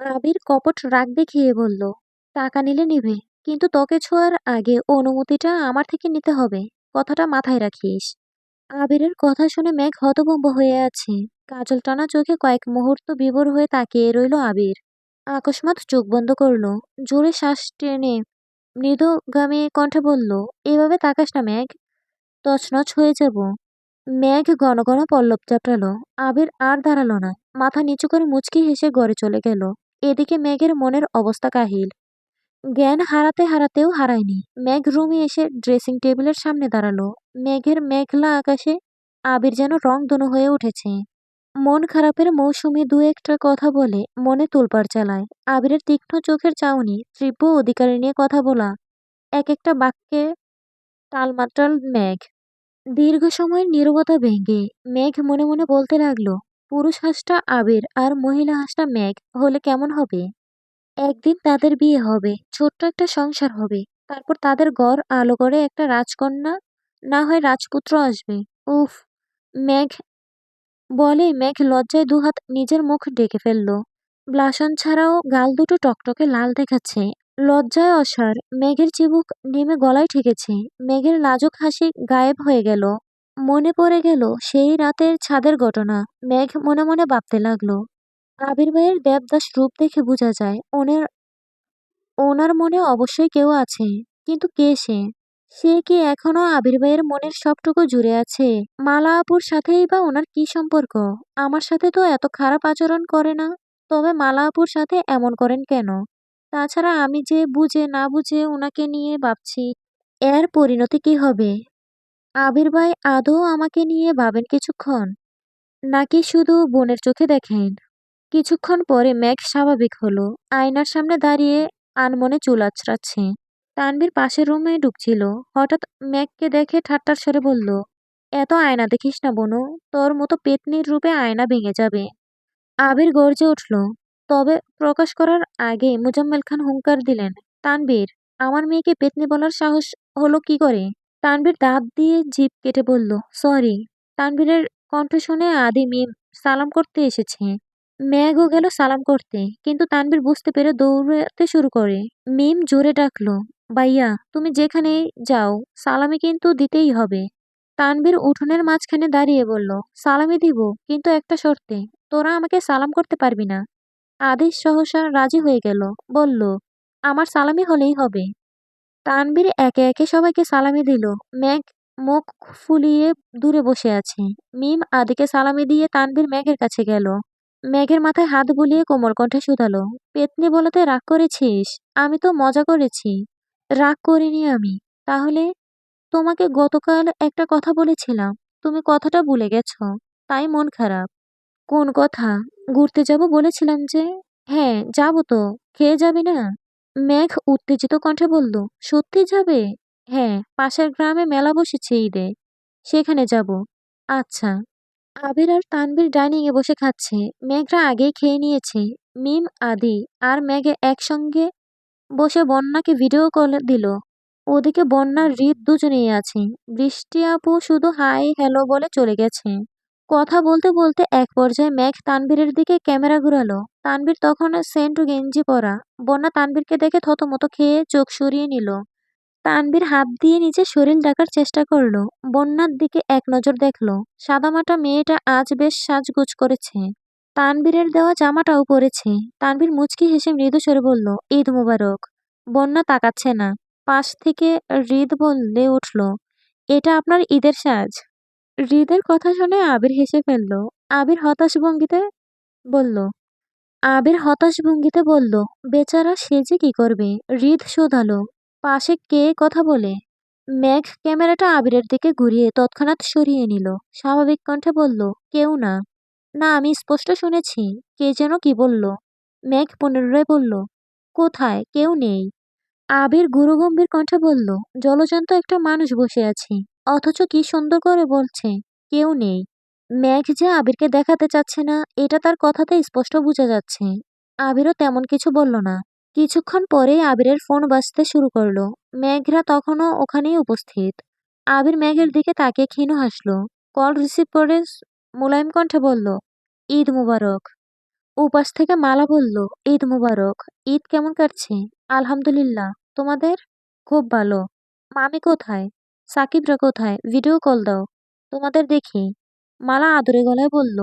আবির কপট রাগ দেখিয়ে বলল, টাকা নিলে নিবে, কিন্তু তোকে ছোঁয়ার আগে অনুমতিটা আমার থেকে নিতে হবে। কথাটা মাথায় রাখিস। আবিরের কথা শুনে মেঘ হতভম্ব হয়ে আছে। কাজল টানা চোখে কয়েক মুহূর্ত বিভোর হয়ে তাকিয়ে রইল আবির। আকস্মাৎ চোখ বন্ধ করলো। জোরে শ্বাস টেনে মৃদুগামী কণ্ঠে বলল, এভাবে তাকাস না মেঘ, তছনছ হয়ে যাব। মেঘ ঘন ঘন পল্লব চাপড়ালো। আবির আর দাঁড়ালো না। মাথা নিচু করে মুচকি হেসে ঘরে চলে গেল। এদিকে মেঘের মনের অবস্থা কাহিল। জ্ঞান হারাতে হারাতেও হারায়নি। মেঘ রুমে এসে ড্রেসিং টেবিলের সামনে দাঁড়ালো। মেঘের মেঘলা আকাশে আবির যেন রংধনু হয়ে উঠেছে। মন খারাপের মৌসুমী দু একটা কথা বলে মনে তোলপাড় চালায়। আবিরের তীক্ষ্ণ চোখের চাউনি, তীব্র অধিকার নিয়ে কথা বলা, এক একটা বাক্যে টালমাটাল মেঘ। দীর্ঘ সময়ের নীরবতা ভেঙে মেঘ মনে মনে বলতে লাগলো, পুরুষ হাঁসটা আবির আর মহিলা হাঁসটা মেঘ হলে কেমন হবে। একদিন তাদের বিয়ে হবে, ছোট্ট একটা সংসার হবে। তারপর তাদের ঘর আলো করে একটা রাজকন্যা, না হয় রাজপুত্র আসবে। উফ! মেঘ বলে মেঘ লজ্জায় দুহাত নিজের মুখ ঢেকে ফেলল। ব্লাশন ছাড়াও গাল দুটো টকটকে লাল দেখাচ্ছে। লজ্জায় অসাড় মেঘের চিবুক নেমে গলায় ঠেকেছে। মেঘের লাজুক হাসি গায়েব হয়ে গেল। মনে পড়ে গেল সেই রাতের ছাদের ঘটনা। মেঘ মনে মনে ভাবতে লাগলো, আবির ভাইয়ের দেবদাস রূপ দেখে বোঝা যায় ওনার মনে অবশ্যই কেউ আছে। কিন্তু কে সে? সে কি এখনো আবির ভাইয়ের মনের সবটুকু জুড়ে আছে? মালা আপুর সাথেই বা ওনার কি সম্পর্ক? আমার সাথে তো এত খারাপ আচরণ করে না। তবে মালা আপুর সাথে এমন করেন কেন? তাছাড়া আমি যে বুঝে না বুঝে ওনাকে নিয়ে ভাবছি, এর পরিণতি কি হবে? আবির ভাই আদৌ আমাকে নিয়ে ভাবেন কিছুক্ষণ? নাকি শুধু বোনের চোখে দেখেন? কিছুক্ষণ পরে মেঘ স্বাভাবিক হলো। আয়নার সামনে দাঁড়িয়ে আনমনে চুল আঁচড়াচ্ছে। তানভীর পাশের রুমে ঢুকছিল। হঠাৎ মেঘকে দেখে ঠাট্টার স্বরে বলল, এত আয়না দেখিস না বনু, তোর মতো পেতনির রূপে আয়না ভেঙে যাবে। আবির গর্জে উঠল। তবে প্রকাশ করার আগে মোজাম্মেল খান হুঙ্কার দিলেন, তানভীর, আমার মেয়েকে পেতনি বলার সাহস হলো কি করে? তানভীর দাঁত দিয়ে জিভ কেটে বলল, সরি। তানভীরের কণ্ঠ শুনে আদি মিম সালাম করতে এসেছে। মেঘও গেল সালাম করতে, কিন্তু তানভীর বুঝতে পেরে দৌড়াতে শুরু করে। মিম জোরে ডাকলো, ভাইয়া তুমি যেখানেই যাও সালামি কিন্তু দিতেই হবে। তানভীর উঠোনের মাঝখানে দাঁড়িয়ে বলল, সালামি দিব, কিন্তু একটা শর্তে, তোরা আমাকে সালাম করতে পারবি না। আদেশ সহসা রাজি হয়ে গেল। বলল, আমার সালামি হলেই হবে। তানভীর একে একে সবাইকে সালামি দিল। মেঘ মুখ ফুলিয়ে দূরে বসে আছে। মিম আদিকে সালামি দিয়ে তানভীর মেঘের কাছে গেল। মেঘের মাথায় হাত বুলিয়ে কোমল কণ্ঠে শুধালো, পেতনি বলাতে রাগ করেছিস? আমি তো মজা করেছি। রাগ করিনি আমি। তাহলে? তোমাকে গতকাল একটা কথা বলেছিলাম, তুমি কথাটা ভুলে গেছো, তাই মন খারাপ। কোন কথা? ঘুরতে যাব বলেছিলাম যে। হ্যাঁ যাবো তো, খেয়ে যাবি না? মেঘ উত্তেজিত কণ্ঠে বলল, সত্যি যাবে? হ্যাঁ, পাশের গ্রামে মেলা বসেছে ঈদে, সেখানে যাব। আচ্ছা। আবির আর তানভীর ডাইনিং এ বসে খাচ্ছে। মেঘরা আগেই খেয়ে নিয়েছে। মিম, আদি আর মেঘে একসঙ্গে বসে বন্যাকে ভিডিও কল দিল। ওদিকে বন্যার হৃদ দুজনেই আছে। বৃষ্টি আপু শুধু হাই হ্যালো বলে চলে গেছে। কথা বলতে বলতে এক পর্যায়ে মেঘ তানভীরের দিকে ক্যামেরা ঘুরালো। তানভীর তখন সেন্টু গেঞ্জি পরা। বন্যা তানভীরকে দেখে থতমত খেয়ে চোখ সরিয়ে নিল। তানভীর হাত দিয়ে নিজের শরীর ঢাকার চেষ্টা করলো। বন্যার দিকে এক নজর দেখলো। সাদামাটা মেয়েটা আজ বেশ সাজগোজ করেছে। তানভীরের দেওয়া জামাটাও পরেছে। তানভীর মুচকি হেসে মৃদু স্বরে বলল, ঈদ মোবারক। বন্যা তাকাচ্ছে না। পাশ থেকে হৃদ বলে উঠল, এটা আপনার ঈদের সাজ? হৃদের কথা শুনে আবির হেসে ফেলল। আবির হতাশ ভঙ্গিতে বলল আবির হতাশ ভঙ্গিতে বলল, বেচারা সেজে কি করবে? হৃদ শোধালো, পাশে কে কথা বলে? মেঘ ক্যামেরাটা আবিরের দিকে ঘুরিয়ে তৎক্ষণাৎ সরিয়ে নিল। স্বাভাবিক কণ্ঠে বলল, কেউ না। না, আমি স্পষ্ট শুনেছি। কে যেন কি বলল। মেঘ পুনরায় বলল, কোথায়? কেউ নেই। আবির গুরুগম্ভীর কণ্ঠে বলল, জলজন্ত একটা মানুষ বসে আছে, অথচ কি সুন্দর করে বলছে, কেউ নেই। মেঘ যে আবিরকে দেখাতে চাচ্ছে না, এটা তার কথাতে স্পষ্ট বোঝা যাচ্ছে। আবিরও তেমন কিছু বলল না। কিছুক্ষণ পরেই আবিরের ফোন বাজতে শুরু করলো। মেঘরা তখনও ওখানেই উপস্থিত। আবির মেঘের দিকে তাকিয়ে ক্ষীণ হাসল। কল রিসিভ করে মোলায়েম কণ্ঠে বলল, ঈদ মুবারক। ওপাশ থেকে মালা বলল, ঈদ মুবারক। ঈদ কেমন কাটছে? আলহামদুলিল্লাহ। তোমাদের? খুব ভালো। মামি কোথায়? সাকিবরা কোথায়? ভিডিও কল দাও। তোমাদের দেখি। মালা আদুরে গলায় বলল,